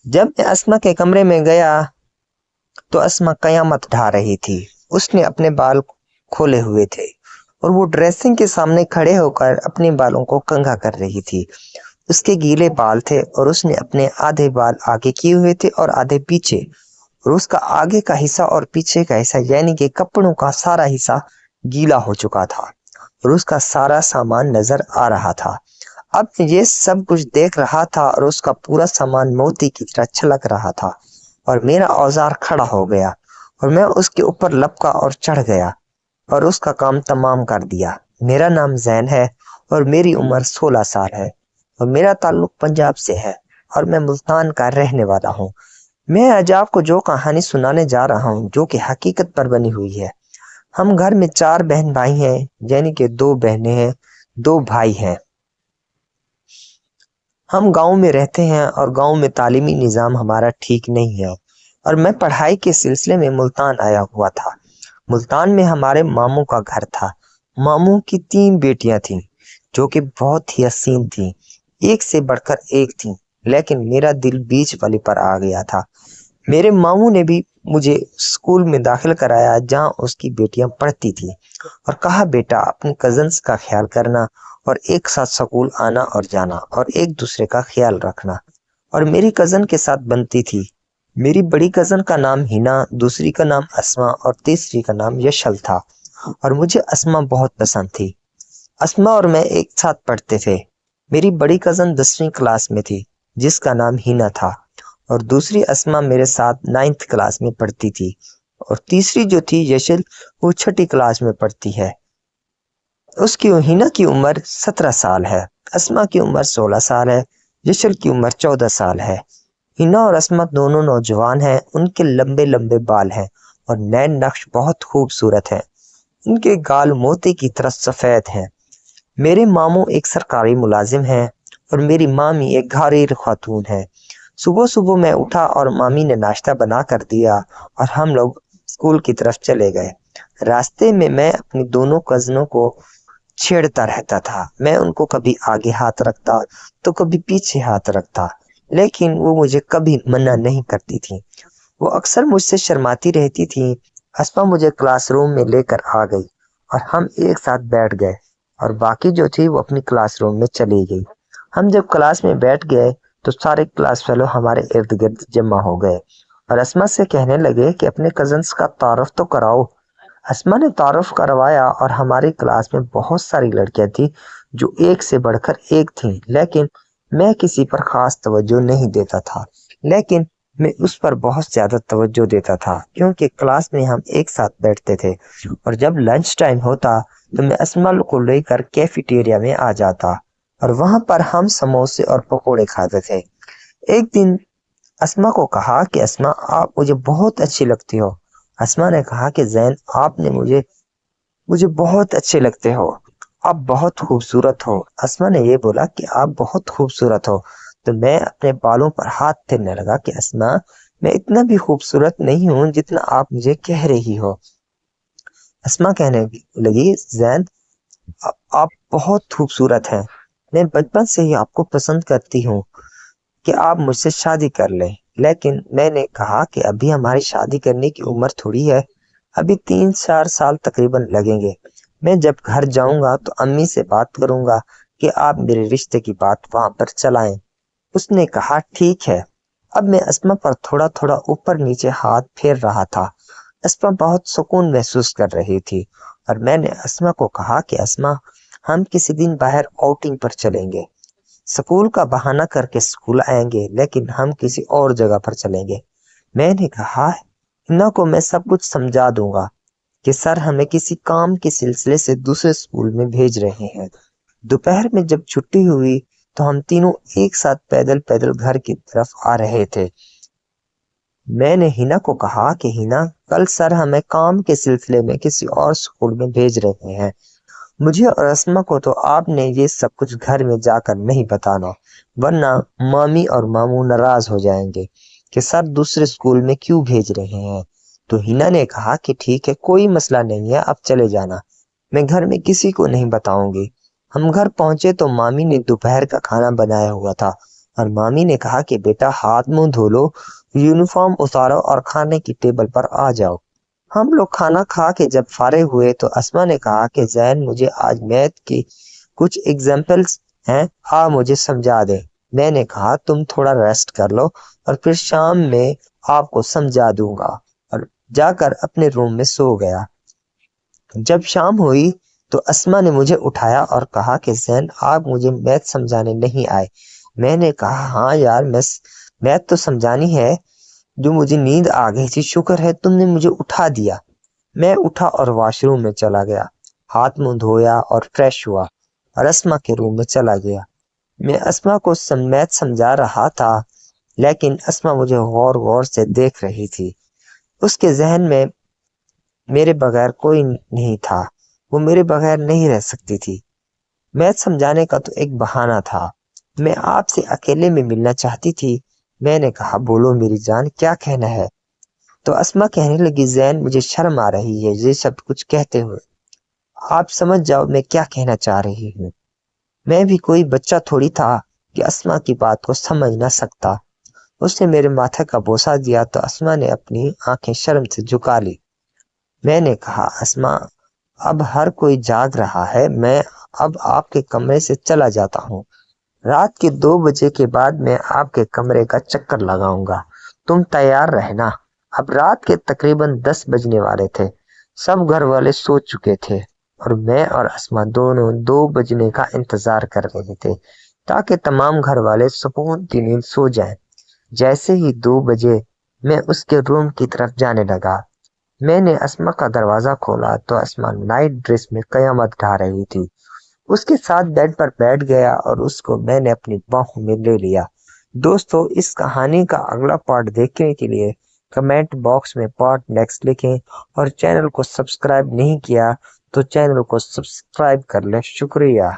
जब मैं अस्मा के कमरे में गया तो अस्मा कयामत ढा रही थी। उसने अपने बाल खोले हुए थे और वो ड्रेसिंग के सामने खड़े होकर अपने बालों को कंघा कर रही थी। उसके गीले बाल थे और उसने अपने आधे बाल आगे किए हुए थे और आधे पीछे, और उसका आगे का हिस्सा और पीछे का हिस्सा यानी कि कपड़ों का सारा हिस्सा गीला हो चुका था और उसका सारा सामान नजर आ रहा था। अब ये सब कुछ देख रहा था और उसका पूरा सामान मोती की तरह छलक रहा था और मेरा औजार खड़ा हो गया और मैं उसके ऊपर लपका और चढ़ गया और उसका काम तमाम कर दिया। मेरा नाम जैन है और मेरी उम्र 16 साल है और मेरा ताल्लुक पंजाब से है और मैं मुल्तान का रहने वाला हूँ। मैं आज आपको जो कहानी सुनाने जा रहा हूँ जो कि हकीकत पर बनी हुई है। हम घर में 4 बहन भाई हैं, यानी कि 2 बहनें हैं, 2 भाई हैं। हम गांव में रहते हैं और गांव में तालीमी निज़ाम हमारा ठीक नहीं है और मैं पढ़ाई के सिलसिले में मुल्तान आया हुआ था। मुल्तान में हमारे मामू का घर था। मामू की 3 बेटियां थीं जो कि बहुत ही हसीन थीं, एक से बढ़कर एक थीं, लेकिन मेरा दिल बीच वाली पर आ गया था। मेरे मामू ने भी मुझे स्कूल में दाखिल कराया जहां उसकी बेटियां पढ़ती थी और कहा, बेटा अपने कजन्स का ख्याल करना और एक साथ स्कूल आना और जाना और एक दूसरे का ख्याल रखना। और मेरी कजन के साथ बनती थी। मेरी बड़ी कजन का नाम हिना, दूसरी का नाम अस्मा और तीसरी का नाम यशल था। और मुझे अस्मा बहुत पसंद थी। अस्मा और मैं एक साथ पढ़ते थे। मेरी बड़ी कजन 10वीं क्लास में थी जिसका नाम हिना था और दूसरी अस्मा मेरे साथ 9th क्लास में पढ़ती थी और तीसरी जो थी यशल, वो 6ठी क्लास में पढ़ती है। उसकी हिना की उम्र 17 साल है, अस्मा की उम्र 16 साल है, यशल की उम्र 14 साल है। हिना और अस्मा दोनों नौजवान हैं। उनके लंबे लंबे बाल हैं और नैन नक्श बहुत खूबसूरत है। उनके गाल मोती की तरह सफेद हैं। मेरे मामू एक सरकारी मुलाजिम हैं और मेरी मामी एक घरेलू खातून है। सुबह सुबह मैं उठा और मामी ने नाश्ता बना कर दिया और हम लोग स्कूल की तरफ चले गए। रास्ते में मैं अपनी दोनों कजनों को छेड़ता रहता था। मैं उनको कभी आगे हाथ रखता तो कभी पीछे हाथ रखता, लेकिन वो मुझे कभी मना नहीं करती थी। वो अक्सर मुझसे शर्माती रहती थी। अस्मा मुझे क्लासरूम में लेकर आ गई और हम एक साथ बैठ गए और बाकी जो थी वो अपनी क्लासरूम में चली गई। हम जब क्लास में बैठ गए तो सारे क्लास फेलो हमारे इर्द गिर्द जमा हो गए और अस्मा से कहने लगे कि अपने कजन्स का तारुफ तो कराओ। अस्मा ने तारुफ करवाया और हमारी क्लास में बहुत सारी लड़कियां थी जो एक से बढ़कर एक थीं, लेकिन मैं किसी पर खास तवज्जो नहीं देता था। लेकिन मैं उस पर बहुत ज्यादा तवज्जो देता था क्योंकि क्लास में हम एक साथ बैठते थे और जब लंच टाइम होता तो मैं अस्मा को लेकर कैफेटेरिया में आ जाता और वहां पर हम समोसे और पकोड़े खाते थे। एक दिन अस्मा को कहा कि अस्मा, आप मुझे बहुत अच्छी लगती हो। अस्मा ने कहा कि जैन, आपने मुझे मुझे बहुत अच्छे लगते हो, आप बहुत खूबसूरत हो। अस्मा ने ये बोला कि आप बहुत खूबसूरत हो, तो मैं अपने बालों पर हाथ फेरने लगा कि अस्मा, मैं इतना भी खूबसूरत नहीं हूँ जितना आप मुझे कह रही हो। अस्मा कहने लगी, जैन, आप बहुत खूबसूरत हैं। मैं बचपन से ही आपको पसंद करती हूँ कि आप मुझसे शादी कर लें। लेकिन मैंने कहा कि अभी हमारी शादी करने की उम्र थोड़ी है, अभी 3-4 साल तकरीबन लगेंगे। मैं जब घर जाऊंगा तो अम्मी से बात करूंगा कि आप मेरे रिश्ते की बात वहां पर चलाएं। उसने कहा, ठीक है। अब मैं अस्मा पर थोड़ा थोड़ा ऊपर नीचे हाथ फेर रहा था। अस्मा बहुत सुकून महसूस कर रही थी और मैंने अस्मा को कहा कि अस्मा, हम किसी दिन बाहर आउटिंग पर चलेंगे। स्कूल का बहाना करके स्कूल आएंगे, लेकिन हम किसी और जगह पर चलेंगे। मैंने कहा, हिना को मैं सब कुछ समझा दूंगा कि सर हमें किसी काम के सिलसिले से दूसरे स्कूल में भेज रहे हैं। दोपहर में जब छुट्टी हुई तो हम तीनों एक साथ पैदल पैदल घर की तरफ आ रहे थे। मैंने हिना को कहा कि हिना, कल सर हमें काम के सिलसिले में किसी और स्कूल में भेज रहे हैं। मुझे और अस्मा को तो आपने ये सब कुछ घर में जाकर नहीं बताना, वरना मामी और मामू नाराज हो जाएंगे कि सर दूसरे स्कूल में क्यों भेज रहे हैं। तो हिना ने कहा कि ठीक है, कोई मसला नहीं है, आप चले जाना, मैं घर में किसी को नहीं बताऊंगी। हम घर पहुंचे तो मामी ने दोपहर का खाना बनाया हुआ था اور مامی نے کہا کہ بیٹا ہاتھ منہ دھو لو، یونیفارم اتارو اور کھانے کی ٹیبل پر آ جاؤ۔ ہم لوگ کھانا کھا کے جب فارغ ہوئے تو اسما نے کہا کہ زین مجھے آج میتھ کی کچھ ایگزامپلس ہیں، مجھے سمجھا دے۔ میں نے کہا تم تھوڑا ریسٹ کر لو اور پھر شام میں آپ کو سمجھا دوں گا، اور جا کر اپنے روم میں سو گیا۔ جب شام ہوئی تو اسما نے مجھے اٹھایا اور کہا کہ زین آپ مجھے میتھ سمجھانے نہیں آئے۔ میں نے کہا ہاں یار، میتھ تو سمجھانی ہے، جو مجھے نیند آ گئی تھی، شکر ہے تم نے مجھے اٹھا دیا۔ میں اٹھا اور واش روم میں چلا گیا، ہاتھ منہ دھویا اور فریش ہوا اور اسما کے روم میں چلا گیا۔ میں اسما کو میتھ سمجھا رہا تھا، لیکن اسما مجھے غور سے دیکھ رہی تھی۔ اس کے ذہن میں میرے بغیر کوئی نہیں تھا، وہ میرے بغیر نہیں رہ سکتی تھی۔ میتھ سمجھانے کا تو ایک بہانہ تھا، میں آپ سے اکیلے میں ملنا چاہتی تھی۔ میں نے کہا بولو میری جان، کیا کہنا ہے؟ تو اسما کہنے لگی زین مجھے شرم آ رہی ہے یہ سب کچھ کہتے ہوئے، آپ سمجھ جاؤ میں کیا کہنا چاہ رہی ہوں۔ میں بھی کوئی بچہ تھوڑی تھا کہ اسما کی بات کو سمجھ نہ سکتا۔ اس نے میرے ماتھے کا بوسہ دیا تو اسما نے اپنی آنکھیں شرم سے جھکا لی۔ میں نے کہا اسما اب ہر کوئی جاگ رہا ہے، میں اب آپ کے کمرے سے چلا جاتا ہوں۔ رات کے 2 بجے کے بعد میں آپ کے کمرے کا چکر لگاؤں گا، تم تیار رہنا۔ اب رات کے تقریباً 10 بجنے والے تھے، سب گھر والے سو چکے تھے اور میں اور اسما دونوں 2 بجنے کا انتظار کر رہے تھے تاکہ تمام گھر والے سکون کی نیند سو جائیں۔ جیسے ہی 2 بجے میں اس کے روم کی طرف جانے لگا، میں نے اسما کا دروازہ کھولا تو اسما نائٹ ڈریس میں قیامت ڈھا رہی تھی۔ اس کے ساتھ بیڈ پر بیٹھ گیا اور اس کو میں نے اپنی باہوں میں لے لیا۔ دوستو اس کہانی کا اگلا پارٹ دیکھنے کے لیے کمنٹ باکس میں پارٹ نیکسٹ لکھیں، اور چینل کو سبسکرائب نہیں کیا تو چینل کو سبسکرائب کر لیں۔ شکریہ۔